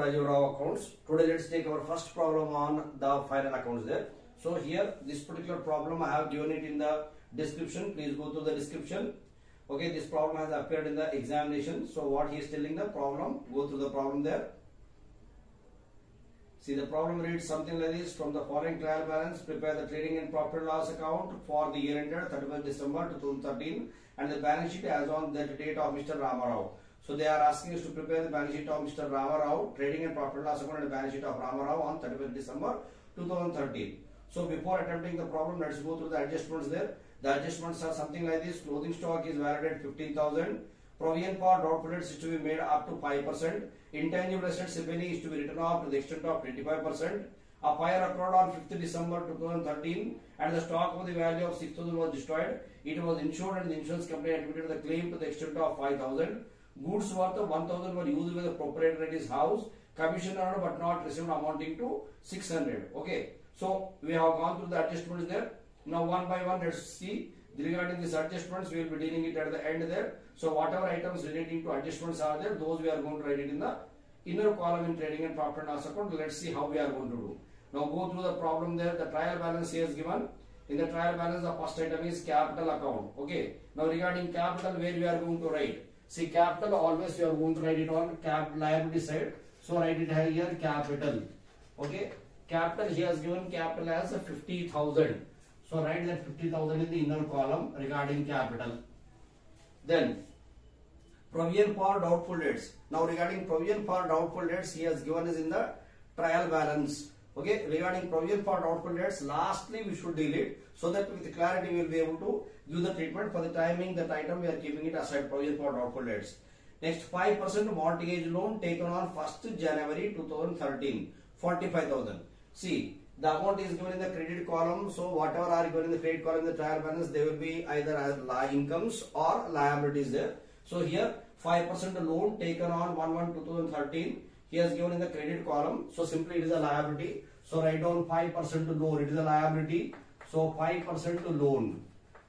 Rajivrao accounts. Today let's take our first problem on the final accounts there. So here this particular problem I have given it in the description. Please go to the description. Okay, this problem has appeared in the examination. So what he is telling the problem, go through the problem there. See, the problem reads something like this: from the following trial balance, prepare the trading and profit and loss account for the year ended 31st December 2013 and the balance sheet as on the date of Mr. Ramarao. So they are asking us to prepare the balance sheet of Mr. Ramarao, trading and profit and loss account and the balance sheet of Ramarao on 31st December 2013. So before attempting the problem, let's go through the adjustments there. The adjustments are something like this: clothing stock is valued at 15,000. Provision for doubtful debts is to be made up to 5%. Intangible assets, if any, is to be written off to the extent of 25%. A fire occurred on 5th December 2013 and the stock of the value of 6,000 was destroyed. It was insured and the insurance company admitted the claim to the extent of 5,000. Goods worth of 1,000 were used by the proprietor at his house. Commission earned but not received amounting to 600. Okay. So we have gone through the adjustments there. Now one by one let's see. Regarding these adjustments, we will be dealing it at the end there. So whatever items relating to adjustments are there, those we are going to write it in the inner column in trading and profit and loss account. Let's see how we are going to do. Now go through the problem there. The trial balance here is given. In the trial balance, the first item is capital account. Okay. Now regarding capital, where we are going to write? See, capital always we are going to write it on liability side. So write it here capital. Okay. Capital, he has given capital as 50,000. So write that 50,000 in the inner column regarding capital. Then provision for doubtful debts. Now regarding provision for doubtful debts, he has given us in the trial balance. Okay, regarding provision for doubtful debts, lastly we should deal it so that with clarity we will be able to give the treatment. For the timing, that item we are keeping it aside, provision for doubtful debts. Next, 5% mortgage loan taken on 1st January 2013, 45,000. See, the amount is given in the credit column. So whatever are given in the credit column in the trial balance, they will be either as incomes or liabilities there. So here 5% loan taken on 1/1/2013, he has given in the credit column. So simply it is a liability. So write down 5% loan. It is a liability. So 5% loan.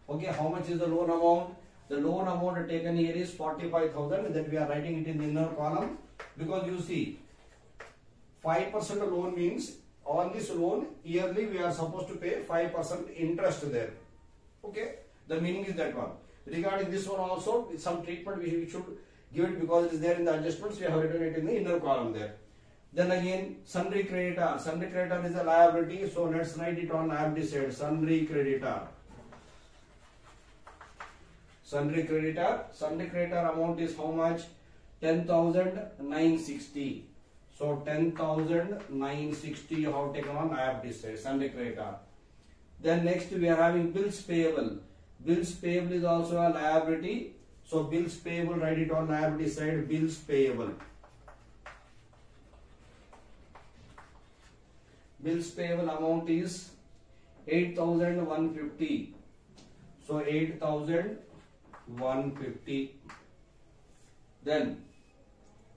Okay, how much is the loan amount? The loan amount taken here is 45,000. That we are writing it in the inner column, because you see 5% loan means on this loan yearly we are supposed to pay 5% interest there. Okay, the meaning is that one. Regarding this one also, with some treatment we should give it because it is there in the adjustments. We have written it in the inner column there. Then again, sundry creditor. Sundry creditor is a liability, so let's write it on liability side. Sundry creditor. Sundry creditor. Sundry creditor amount is how much? 10,960. So 10,960 you have taken on liability side, sundry creditor. Then next we are having bills payable. Bills payable is also a liability. So bills payable, write it on liability side, bills payable. Bills payable amount is 8,150. So 8,150. Then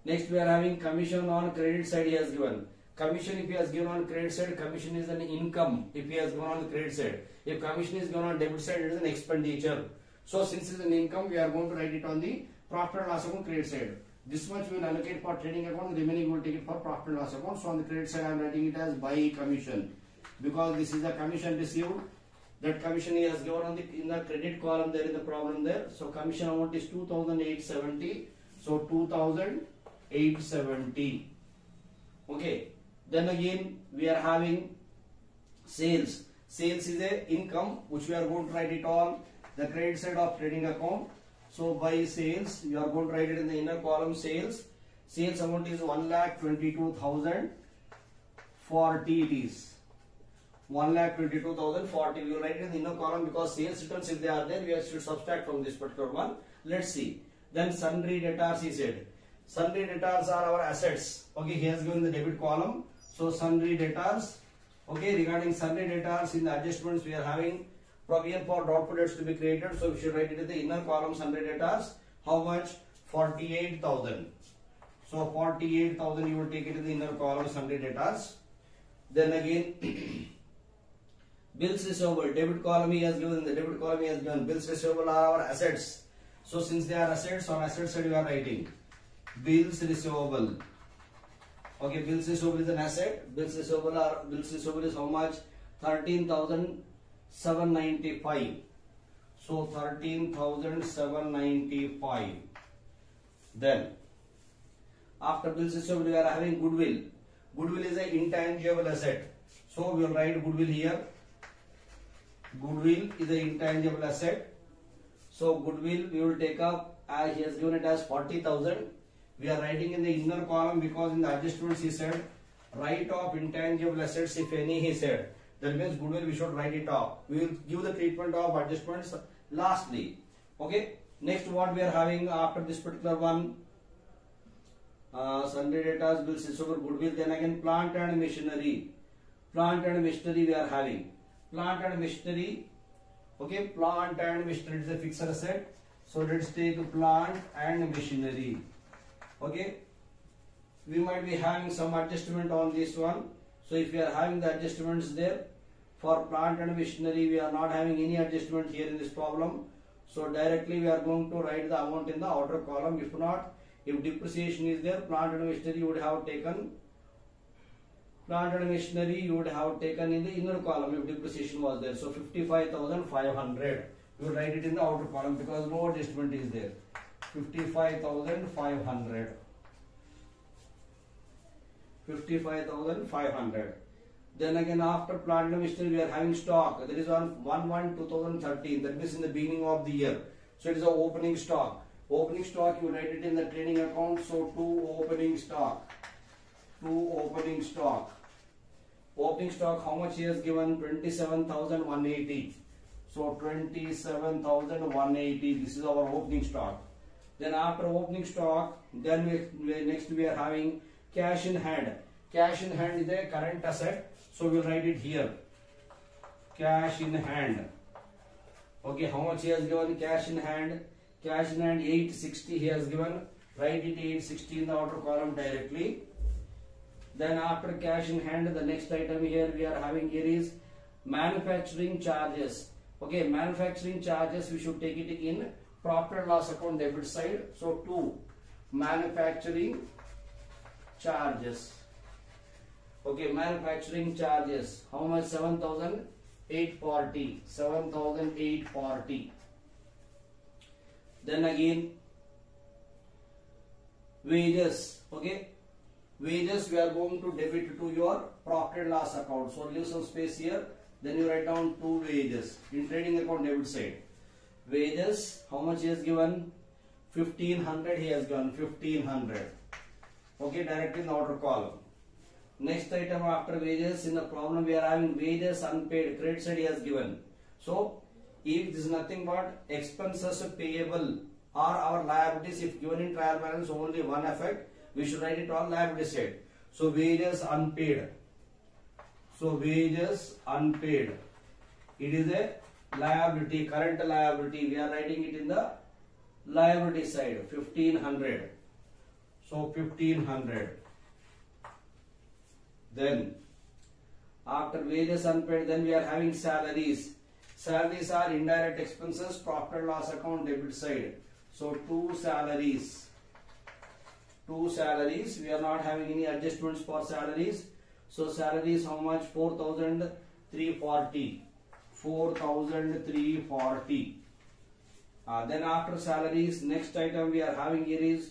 next we are having commission on credit side he has given. Commission, if he has given on credit side, commission is an income if he has given on the credit side. If commission is given on debit side, it is an expenditure. So since it is an income, we are going to write it on the profit and loss account credit side. This much we will allocate for trading account, the remaining we will take it for profit and loss account. So on the credit side I am writing it as by commission, because this is a commission received. That commission he has given on in the credit column there in the problem there. So commission amount is 2,870. So 2,870. Okay. Then again we are having sales. Sales is a income which we are going to write it on the credit side of trading account. So by sales you are going to write it in the inner column sales. Sales amount is 1,22,040 it is. 1,22,040. We will write it in the inner column because sales returns, if they are there, we should subtract from this particular one. Let's see. Then sundry debtors he said. Sundry debtors are our assets. Okay, he has given the debit column. So sundry debtors. Okay, regarding sundry debtors, in the adjustments we are having provision for doubtful debts to be created. So we should write it in the inner column sundry debtors. How much? 48,000. So 48,000 you will take it in the inner column sundry debtors. Then again bills receivable, debit column he has given. In the debit column he has given bills receivable are our assets. So since they are assets, on asset side we are writing bills receivable. Okay, bills receivable is an asset. Bills receivable is how much? 13,795. So 13,795. Then after bills receivable we are having goodwill. Goodwill is an intangible asset. So we will write goodwill here. Goodwill is an intangible asset. So goodwill we will take up as he has given it as 40,000. We are writing in the inner column because in the adjustments he said write off intangible assets if any he said. That means goodwill we should write it off. We will give the treatment of adjustments lastly. Okay. Next what we are having after this particular one, sundry debtors, bills receivable, goodwill. Then again plant and machinery. Plant and machinery we are having. Plant and machinery. Okay. Plant and machinery is a fixed asset. So let's take plant and machinery. Okay. We might be having some adjustment on this one. So if we are having the adjustments there, for plant and machinery we are not having any adjustment here in this problem. So directly we are going to write the amount in the outer column. If not, if depreciation is there, plant and machinery you would have taken. Plant and machinery you would have taken in the inner column if depreciation was there. So 55,500. You write it in the outer column because no adjustment is there. 55,500. 55,500. Then again after plant and machinery we are having stock. That is on 1/1/2013. That means in the beginning of the year. So it is a opening stock. Opening stock you write it in the trading account. So to opening stock. To opening stock. Opening stock how much he has given? 27,180. So 27,180. This is our opening stock. Then after opening stock, then next we are having cash in hand. Cash in hand is a current asset. So we will write it here. Cash in hand. Okay, how much he has given? Cash in hand. Cash in hand 860 he has given. Write it 860 in the outer column directly. Then after cash in hand, the next item here we are having here is manufacturing charges. Okay, manufacturing charges we should take it in profit and loss account debit side. So to manufacturing charges. Okay, manufacturing charges. How much? 7,840. 7,840. Then again wages. Okay, wages we are going to debit to your profit and loss account. So leave some space here. Then you write down two wages in trading account debit side. Wages, how much he has given? 1,500 he has given. 1,500. Okay, directly in the outer column. Next item after wages in the problem we are having wages unpaid. Credit side he has given. So if this is nothing but expenses payable or our liabilities, if given in trial balance only one effect, we should write it on liability side. So wages unpaid. So wages unpaid. It is a liability, current liability. We are writing it in the liability side. 1,500. So 1,500. Then after wages unpaid, then we are having salaries. Salaries are indirect expenses, profit and loss account debit side. So two salaries. Two salaries. We are not having any adjustments for salaries. So salaries how much? 4,340. 4,340. Then after salaries, next item we are having here is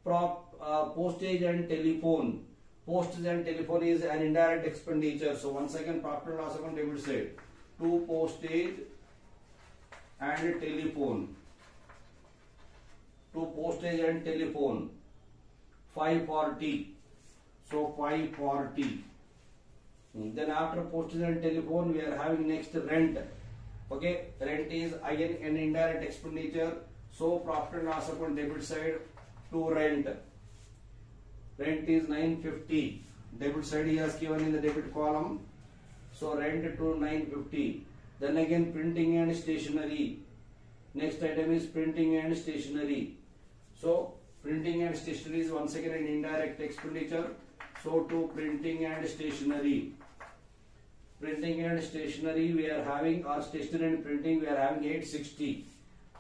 postage and telephone. Postage and telephone is an indirect expenditure. So once again profit and loss account debit side. To postage and telephone. To postage and telephone. 540. So 540. Then after postage and telephone we are having next rent. Okay, rent is again an indirect expenditure. So profit and loss account debit side to rent. Rent is 950. Debit side he has given in the debit column. So rent to 950. Then again printing and stationery. Next item is printing and stationery. So printing and stationery is once again an indirect expenditure. So to printing and stationery. Printing and stationery we are having, or stationery and printing we are having 860.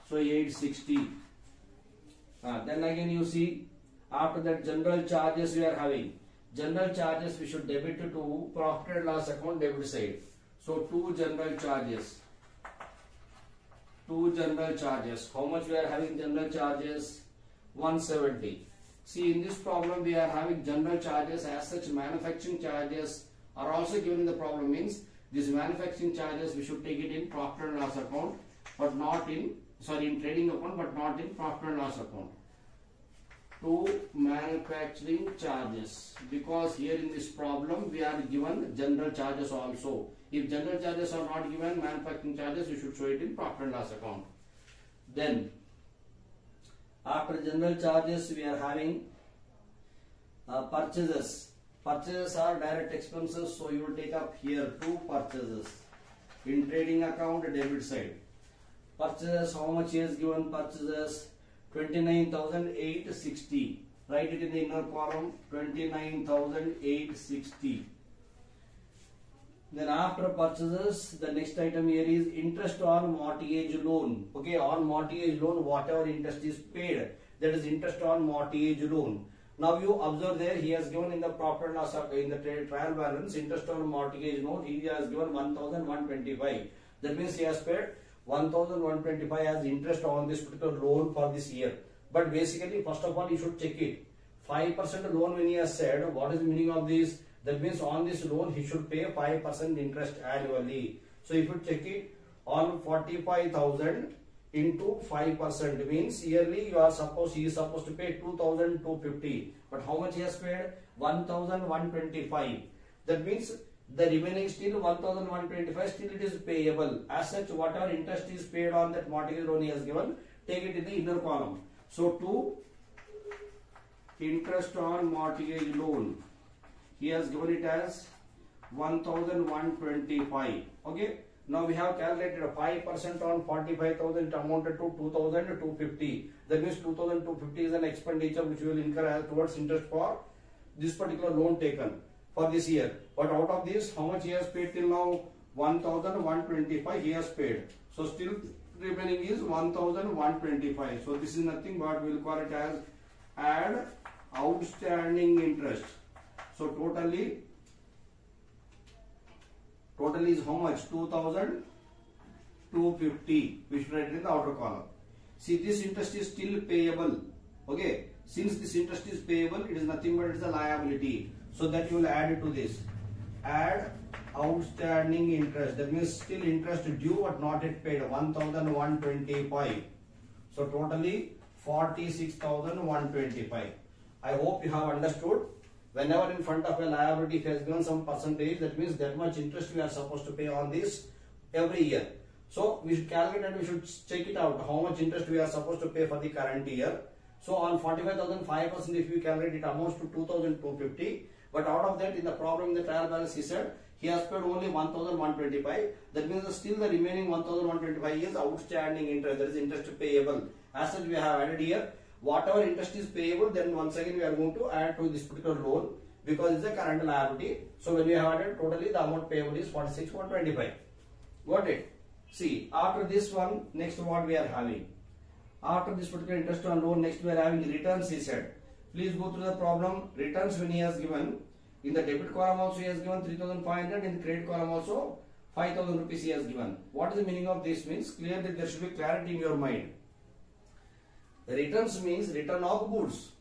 So 860. Then again you see after that general charges we are having. general charges we should debit to profit and loss account debit side. So two general charges. How much we are having general charges? 170. See, in this problem we are having general charges. As such, manufacturing charges are also given in the problem. Means these manufacturing charges we should take it in profit and loss account, but not in in trading account, but not in profit and loss account. To manufacturing charges, because here in this problem we are given general charges also. If general charges are not given, manufacturing charges we should show it in profit and loss account. Then after general charges we are having purchases. Purchases are direct expenses, so you will take up here two purchases in trading account debit side. Purchases, how much is given? Purchases 29,860. Write it in the inner column, 29,860. Then after purchases, the next item here is interest on mortgage loan. Okay, on mortgage loan, whatever interest is paid, that is interest on mortgage loan. Now you observe there, he has given in the profit and loss in the trial balance, interest on mortgage loan, he has given 1,125. That means he has paid 1,125 as interest on this particular loan for this year. But basically, first of all, you should check it. 5% loan when he has said, what is the meaning of this? That means on this loan, he should pay 5% interest annually. So if you check it, on 45,000 into 5% means yearly he is supposed to pay 2,250. But how much he has paid? 1,125. That means the remaining still 1,125, still it is payable. As such, whatever interest is paid on that mortgage loan he has given, take it in the inner column. So to interest on mortgage loan, he has given it as 1,125. Okay. Now we have calculated 5% on 45,000, it amounted to 2,250. That means 2,250 is an expenditure which we will incur as towards interest for this particular loan taken for this year. But out of this, how much he has paid till now? 1,125 he has paid. So still remaining is 1,125. So this is nothing but we will call it as add outstanding interest. So totally is how much? 2,250. We should write it in the outer column. See, this interest is still payable. Okay. Since this interest is payable, it is nothing but it is a liability. So that you will add it to this. Add outstanding interest. That means still interest due but not yet paid. 1,125. So totally 46,125. I hope you have understood. Whenever in front of a liability, if has given some percentage, that means that much interest we are supposed to pay on this every year. So we should calculate and we should check it out how much interest we are supposed to pay for the current year. So on 45,000, 5% if you calculate, it amounts to 2,250. But out of that, in the problem in the trial balance, he said he has paid only 1,125. That means still the remaining 1,125 is outstanding interest. That is interest payable. As such, we have added here. Whatever interest is payable, then once again we are going to add to this particular loan because it's a current liability. So when we have added, totally the amount payable is 46,125. Got it? See, after this one, next what we are having. After this particular interest on loan, next we are having returns, he said. Please go through the problem. Returns when he has given, in the debit column also he has given 3,500, in the credit column also 5,000 rupees he has given. What is the meaning of this? Means clearly there should be clarity in your mind. Returns means return of goods.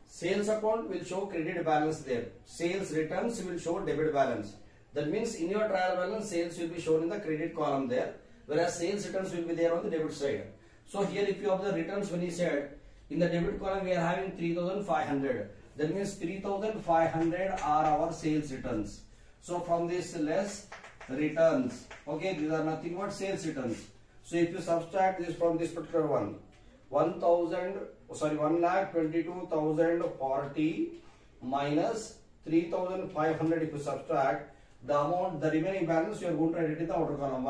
Sales account will show credit balance there. Sales returns will show debit balance. That means in your trial balance, sales will be shown in the credit column there, whereas sales returns will be there on the debit side. So here if you observe returns when he said, in the debit column we are having 3,500. That means 3,500 are our sales returns. So from this less returns. Okay, these are nothing but sales returns. So if you subtract this from this particular one, 1,22,040 minus 3,500 if you subtract, the amount, the remaining balance you are going to write it in the outer column,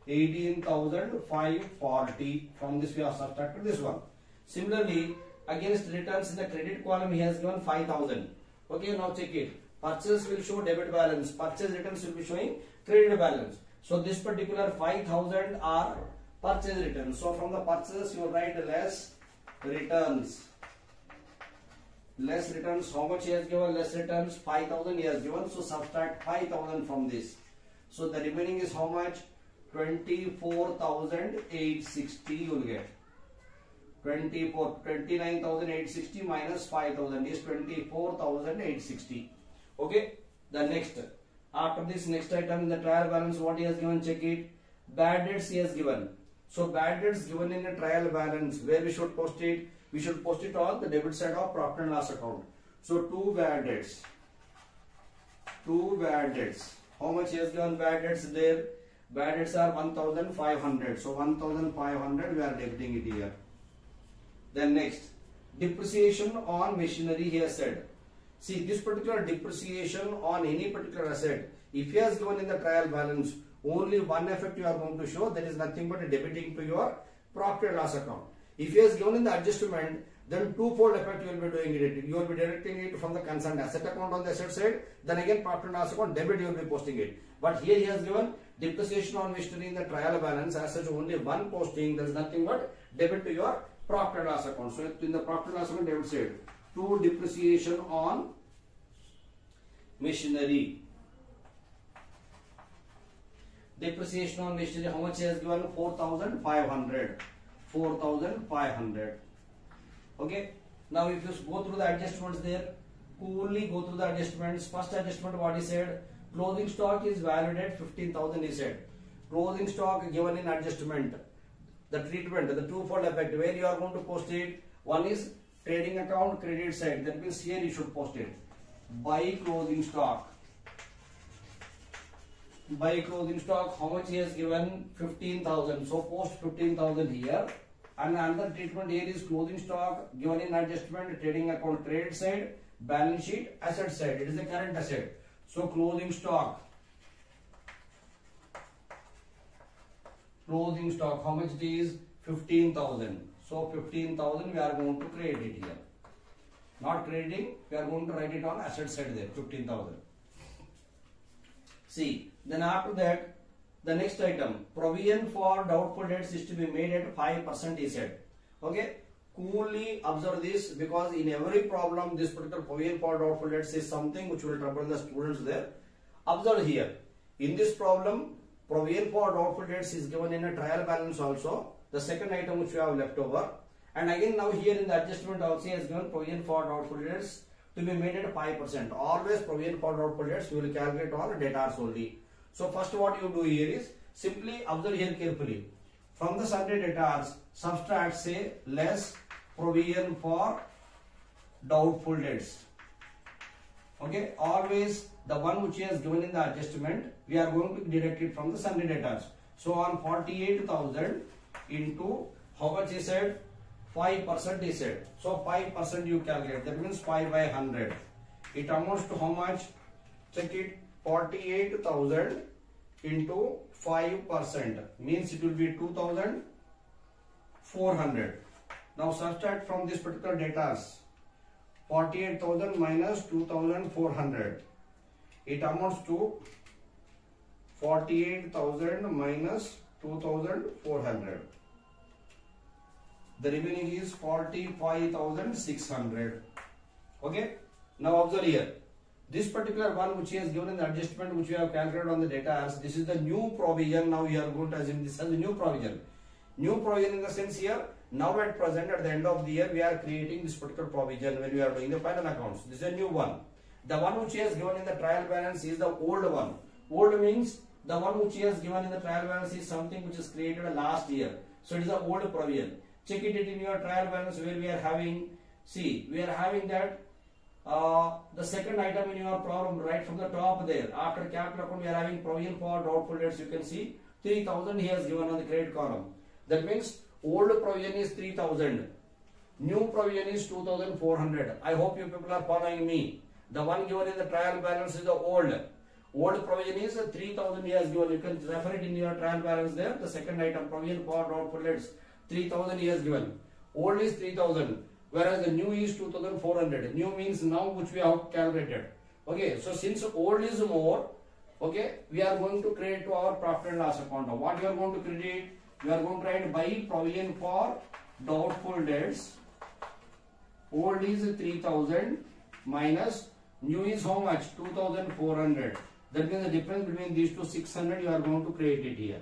1,18,540. From this we have subtracted this one. Similarly, against returns in the credit column he has given 5,000. Okay, now check it. Purchase will show debit balance. Purchase returns will be showing credit balance. So this particular 5,000 are purchase returns. So from the purchase you write less returns. Less returns, how much he has given? Less returns 5,000 he has given. So subtract 5,000 from this. So the remaining is how much? 24,860 you will get. 29,860 minus 5,000 is 24,860. Okay. The next, after this next item in the trial balance, what he has given? Check it. Bad debts he has given. So bad debts given in a trial balance, where we should post it? We should post it on the debit side of profit and loss account. So two bad debts. Two bad debts. How much he has given bad debts there? Bad debts are 1,500. So 1,500 we are debiting it here. Then next, depreciation on machinery he has said. See, this particular depreciation on any particular asset, if he has given in the trial balance, only one effect you are going to show, that is nothing but a debiting to your profit and loss account. If he has given in the adjustment, then twofold effect you will be doing it. You will be deducting it from the concerned asset account on the asset side, then again profit and loss account debit you will be posting it. But here he has given depreciation on machinery in the trial balance, as such only one posting, there is nothing but debit to your profit and loss account. So in the profit and loss account debit side, to depreciation on machinery. Depreciation on machinery, how much he has given? 4,500. 4,500. Okay. Now if you go through the adjustments there, coolly go through the adjustments. First adjustment, what he said? Closing stock is valued at 15,000 he said. Closing stock given in adjustment. The treatment, the twofold effect, where you are going to post it? One is trading account credit side. That means here you should post it. Buy closing stock. Buy closing stock, how much he has given? 15,000. So post 15,000 here. And another treatment here is closing stock given in adjustment, trading account credit side, balance sheet, asset side. It is a current asset. So closing stock. Closing stock, how much it is? 15,000. So 15,000 we are going to credit it here. Not crediting, we are going to write it on asset side there, 15,000. See, then after that, the next item, provision for doubtful debts is to be made at 5% he said. Okay, coolly observe this, because in every problem this particular provision for doubtful debts is something which will trouble the students there. Observe here, in this problem, provision for doubtful debts is given in a trial balance also, the second item which we have left over. And again now here in the adjustment also he has given provision for doubtful debts to be made at 5%. Always provision for doubtful debts we will calculate on debtors only. So first what you do here is simply observe here carefully. From the sundry debtors, subtract say less provision for doubtful debts. Okay, always the one which he has given in the adjustment, we are going to deduct it from the sundry debtors. So on 48,000 into how much he said? 5% he said. So 5% you calculate. That means 5 by 100. It amounts to how much? Check it. 48,000 into 5% means it will be 2,400. Now subtract from this particular debtors. 48,000 minus 2,400. It amounts to 48,000 minus 2,400. The remaining is 45,600. Okay. Now observe here. This particular one which he has given in the adjustment which we have calculated on the debtors, this is the new provision. Now we are going to assume this as a new provision. New provision in the sense here, now at present at the end of the year we are creating this particular provision when we are doing the final accounts. This is a new one. The one which he has given in the trial balance is the old one. Old means the one which he has given in the trial balance is something which is created last year. So it is the old provision. Check it in your trial balance where we are having, see, we are having that the second item in your problem right from the top there. After capital account we are having provision for doubtful debts. You can see 3,000 he has given on the credit column. That means old provision is 3,000. New provision is 2,400. I hope you people are following me. The one given in the trial balance is the old. Old provision is 3,000 he has given. You can refer it in your trial balance there. The second item, provision for doubtful debts, 3,000 he has given. Old is 3,000. Whereas the new is 2,400. New means now which we have calculated. Okay, so since old is more, okay, we are going to credit to our profit and loss account. Now what we are going to credit? We are going to write by provision for doubtful debts. Old is 3000 minus new is how much? 2400. That means the difference between these two 600 you are going to create it here.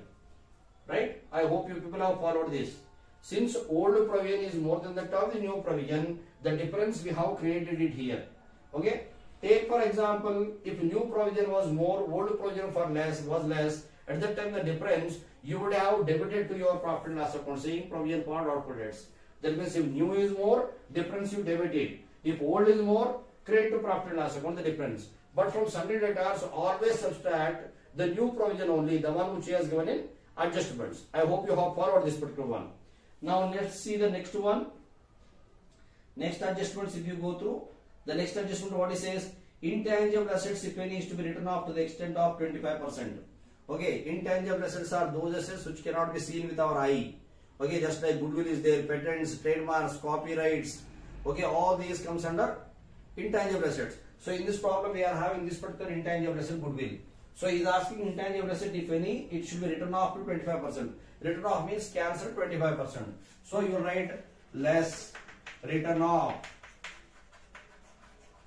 Right? I hope you people have followed this. Since old provision is more than that of the new provision, the difference we have created it here. Okay? Take for example, if new provision was more, old provision for less was less, at that time the difference you would have debited to your profit and loss account, saying provision for output debts. That means if new is more, difference you debit it. If old is more, credit to profit and loss account the difference. But from sundry debtors, always subtract the new provision only, the one which he has given in adjustments. I hope you have followed this particular one. Now let's see the next one. Next adjustments, if you go through, the next adjustment what it says, intangible assets if any is to be written off to the extent of 25%. Okay, intangible assets are those assets which cannot be seen with our eye. Okay, just like goodwill is there, patents, trademarks, copyrights. Okay, all these comes under intangible assets. So in this problem we are having this particular intangible asset goodwill. So he is asking intangible asset if any, it should be written off to 25%. Written off means cancel 25%. So you write less written off.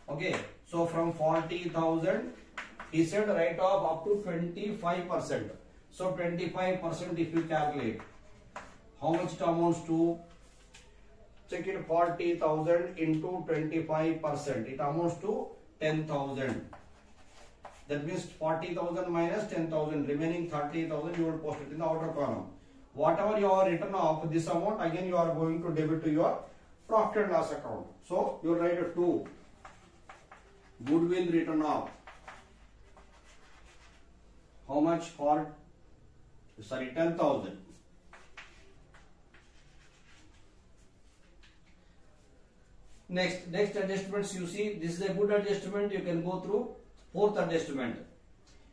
Okay, so from 40,000 he said write off up to 25%. So 25% if you calculate, how much it amounts to? Check it, 40,000 into 25%. It amounts to 10,000. That means 40,000 minus 10,000, remaining 30,000 you will post it in the outer column. Whatever you are written off, this amount again you are going to debit to your profit and loss account. So you write a 2. Goodwill written off. How much? For 10,000. Next adjustments you see, this is a good adjustment, you can go through. Fourth adjustment.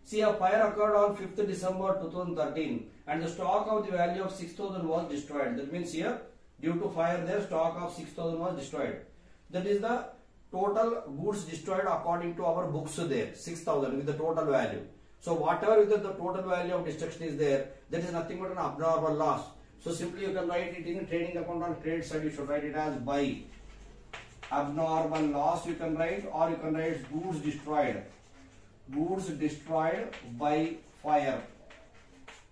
See, a fire occurred on 5th December 2013 and the stock of the value of 6,000 was destroyed. That means here, due to fire, their stock of 6,000 was destroyed. That is the total goods destroyed according to our books there, 6,000 with the total value. So whatever with the total value of destruction is there, that is nothing but an abnormal loss. So simply you can write it in trading account on credit side, you should write it as by. Abnormal loss you can write, or you can write goods destroyed. Goods destroyed by fire.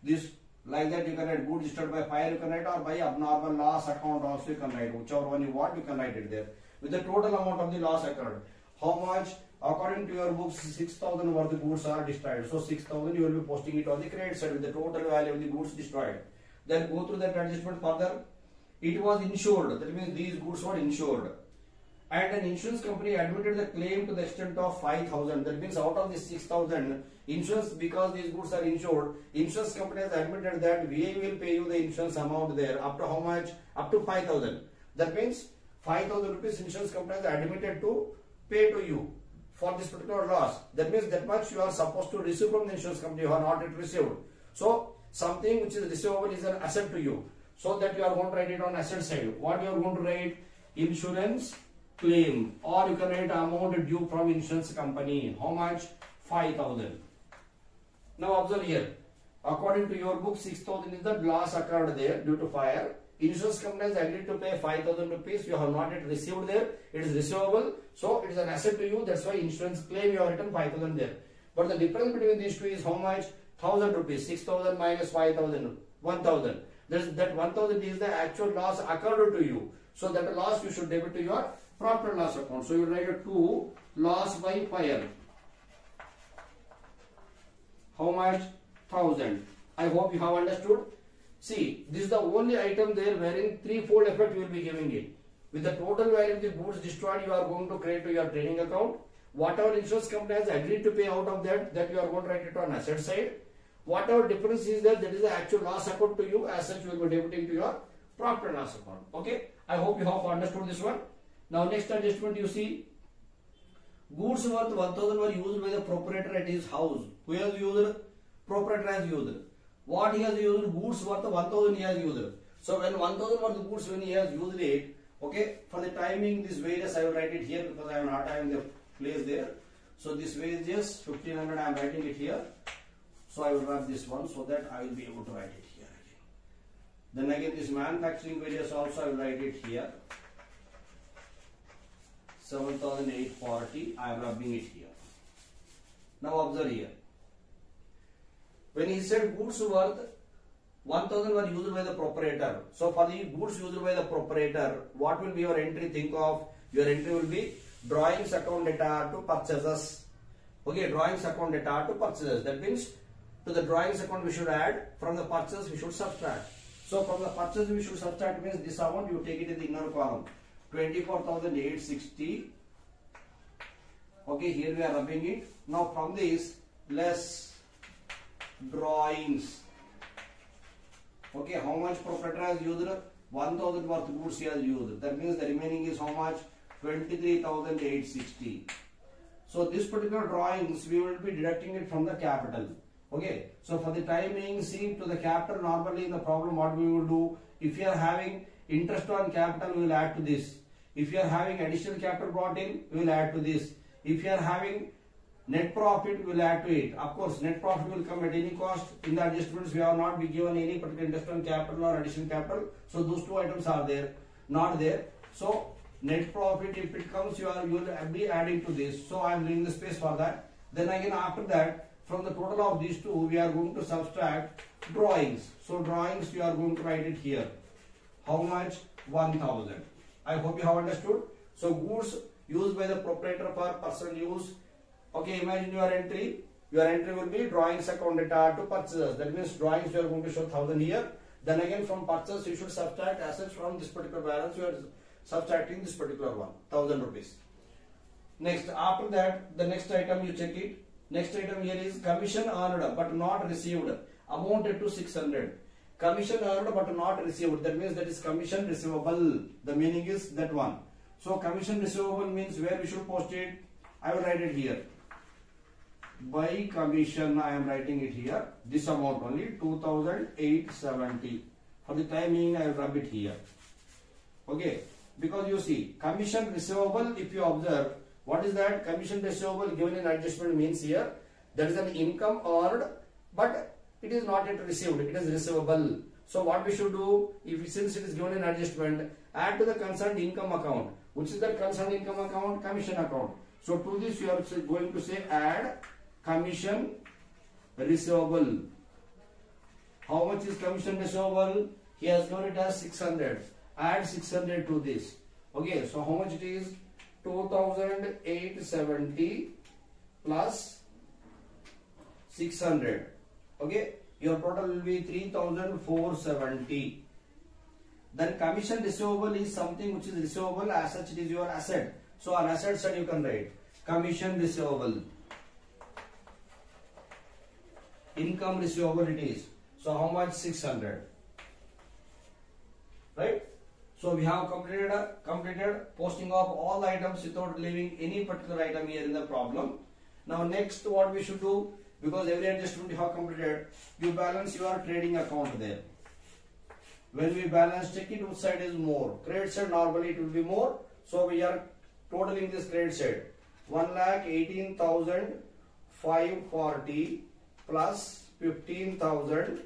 This like that you can write goods destroyed by fire you can write, or by abnormal loss account also you can write. Whichever one you want you can write it there. With the total amount of the loss occurred. How much? According to your books 6,000 worth of goods are destroyed. So 6,000 you will be posting it on the credit side with the total value of the goods destroyed. Then go through that adjustment further. It was insured. That means these goods were insured. And an insurance company admitted the claim to the extent of 5,000. That means out of this 6,000, insurance, because these goods are insured, insurance company has admitted that we will pay you the insurance amount there up to how much? Up to 5,000. That means 5,000 rupees insurance company has admitted to pay to you for this particular loss. That means that much you are supposed to receive from the insurance company, you have not yet received. So something which is receivable is an asset to you. So that you are going to write it on asset side. What you are going to write? Insurance claim, or you can write amount due from insurance company. How much? 5,000. Now observe here. According to your book, 6,000 is the loss occurred there due to fire. Insurance company has agreed to pay 5,000 rupees. You have not yet received there. It is receivable. So it is an asset to you. That's why insurance claim you have written 5,000 there. But the difference between these two is how much? 1,000 rupees. 6,000 minus 5,000. 1,000. That 1,000 is the actual loss occurred to you. So that loss you should debit to your profit and loss account. So you write a 2 loss by fire. How much? 1,000. I hope you have understood. See, this is the only item there wherein threefold effect you will be giving it. With the total value of the goods destroyed, you are going to credit to your trading account. Whatever insurance company has agreed to pay out of that you are going to write it on asset side. Whatever difference is there, that is the actual loss account to you. As such, you will be debiting to your profit and loss account. Okay. I hope you have understood this one. Now next adjustment you see, goods worth 1,000 were used by the proprietor at his house. Who has used? Proprietor has used. What he has used? Goods worth 1,000 he has used. So when 1,000 worth of goods when he has used it, okay, for the timing this wages I will write it here because I am not having the place there. So this wages 1,500 I am writing it here. So I will write this one so that I will be able to write it here again. Then again this manufacturing wages also I will write it here. 7,840. I am rubbing it here. Now observe here. When he said goods worth 1,000 were used by the proprietor. So for the goods used by the proprietor, what will be your entry? Think of your entry will be drawings account data to purchases. Okay, drawings account data to purchases. That means to the drawings account we should add, from the purchase we should subtract. So from the purchase we should subtract means this amount you take it in the inner column. 24,860. Okay, here we are rubbing it. Now from this less drawings. Okay, how much proprietor has used? 1,000 worth goods he has used. That means the remaining is how much? 23,860. So this particular drawings we will be deducting it from the capital. Okay, so for the time being, see, to the capital, normally in the problem what we will do, if you are having interest on capital, we will add to this. If you are having additional capital brought in, we will add to this. If you are having net profit, we will add to it. Of course, net profit will come at any cost. In the adjustments, we have not been given any particular interest on capital or additional capital. So those two items are there, not there. So net profit, if it comes, you will be adding to this. So I am leaving the space for that. Then again after that, from the total of these two, we are going to subtract drawings. So drawings, you are going to write it here. How much? 1,000. I hope you have understood. So goods used by the proprietor for personal use. Okay, imagine your entry. Your entry will be drawings account data to purchases. That means drawings you are going to show 1,000 here. Then again from purchase you should subtract assets from this particular balance. You are subtracting this particular one, 1,000 rupees. Next, after that, the next item you check it. Next item here is commission earned but not received, amounted to 600. Commission earned but not received. That means that is commission receivable. The meaning is that one. So commission receivable means where we should post it. I will write it here. By commission, I am writing it here. This amount only 2,870. For the timing, I will rub it here. Okay, because you see commission receivable. If you observe, what is that? Commission receivable given in adjustment means here there is an income earned, but it is not yet received. It is receivable. So what we should do, since it is given in adjustment, add to the concerned income account. Which is the concerned income account? Commission account. So to this you are going to say add commission receivable. How much is commission receivable? He has given it as 600. Add 600 to this. Okay, so how much it is? 2,870 plus 600. Okay, your total will be 3,470. Then commission receivable is something which is receivable, as such it is your asset. So on asset side you can write commission receivable. Income receivable it is. So how much? 600. Right? So we have completed posting of all the items without leaving any particular item here in the problem. Now next what we should do, because every adjustment you have completed, you balance your trading account there. When we balance, check it which side is more. Credit side normally it will be more. So we are totaling this credit side. 1,18,540 plus 15,000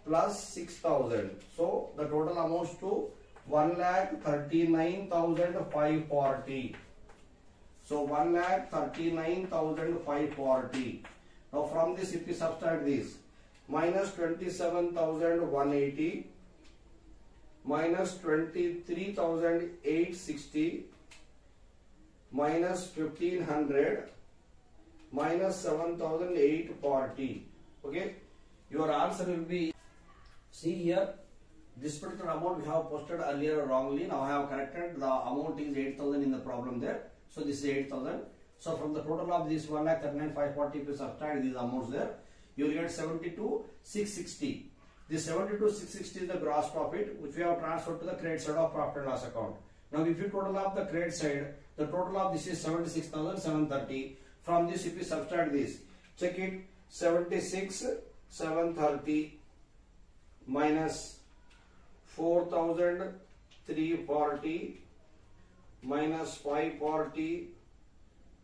plus 6,000. So the total amounts to 1,39,540. So 1,39,540. Now from this if we subtract this, minus 27,180, minus 23,860, minus 1,500, minus 7,840. Okay, your answer will be, see here, this particular amount we have posted earlier wrongly. Now I have corrected. The amount is 8,000 in the problem there. So this is 8,000. So from the total of this 1,39,540, if you subtract these amounts there, you will get 72,660. This 72,660 is the gross profit which we have transferred to the credit side of profit and loss account. Now if you total up the credit side, the total of this is 76,730. From this if you subtract this, check it, 76,730 minus 4,340 minus 540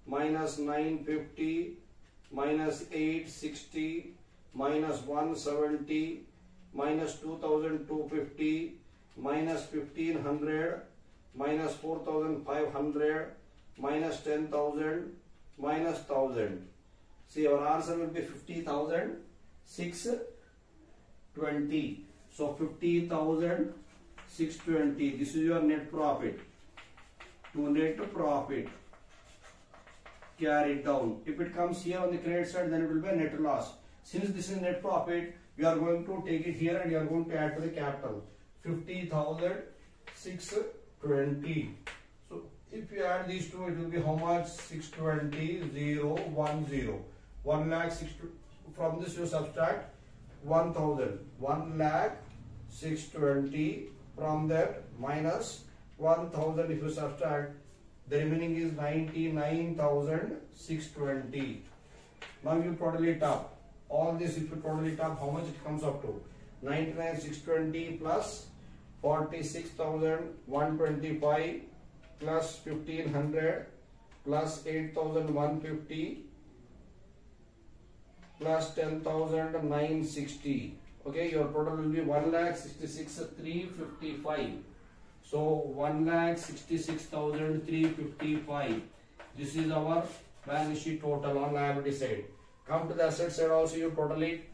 minus 950 minus 860 minus 170 minus 2,250 minus 1,500 minus 4,500 minus 10,000 minus 1,000. See, our answer will be 50,620. So 50,620. This is your net profit. To net profit, carry it down. If it comes here on the credit side, then it will be a net loss. Since this is net profit, we are going to take it here and we are going to add to the capital. 50,620. So if you add these two, it will be how much? 620, 0, 1, 0. 1 lakh 6. From this you subtract 1,000. 1 lakh 620. From that minus 1,000. If you subtract, the remaining is 99,620. Now you totally it up. All this, if you totally it up, how much it comes up to? 99,620 plus 46,125 plus 1,500 plus 8,150 plus 10,960. Okay, your total will be 1,66,355. So 1,66,355. This is our balance sheet total on liability side. Come to the asset side also, you total it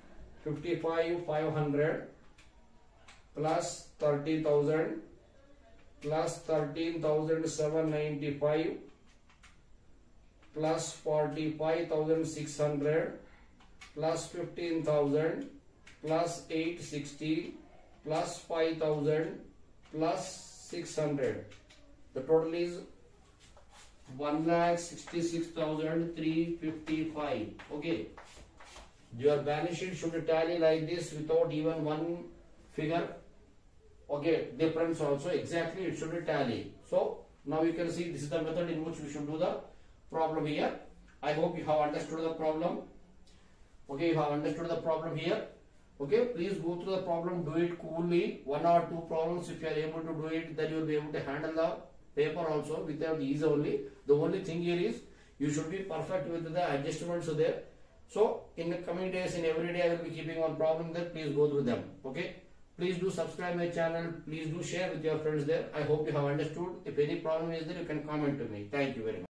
55,500 plus 30,000 plus 13,795 plus 45,600 plus 15,000 plus 860 plus 5,000 plus 600. The total is 1,66,355. Okay. Your balance sheet should tally like this without even one figure. Okay, difference also exactly it should tally. So now you can see this is the method in which we should do the problem here. I hope you have understood the problem. Okay, you have understood the problem here. Okay, please go through the problem, do it coolly. 1 or 2 problems, if you are able to do it, then you will be able to handle the paper also without ease only. The only thing here is you should be perfect with the adjustments there. So in the coming days, in every day I will be keeping one problem there. Please go through them. Okay. Please do subscribe my channel. Please do share with your friends there. I hope you have understood. If any problem is there, you can comment to me. Thank you very much.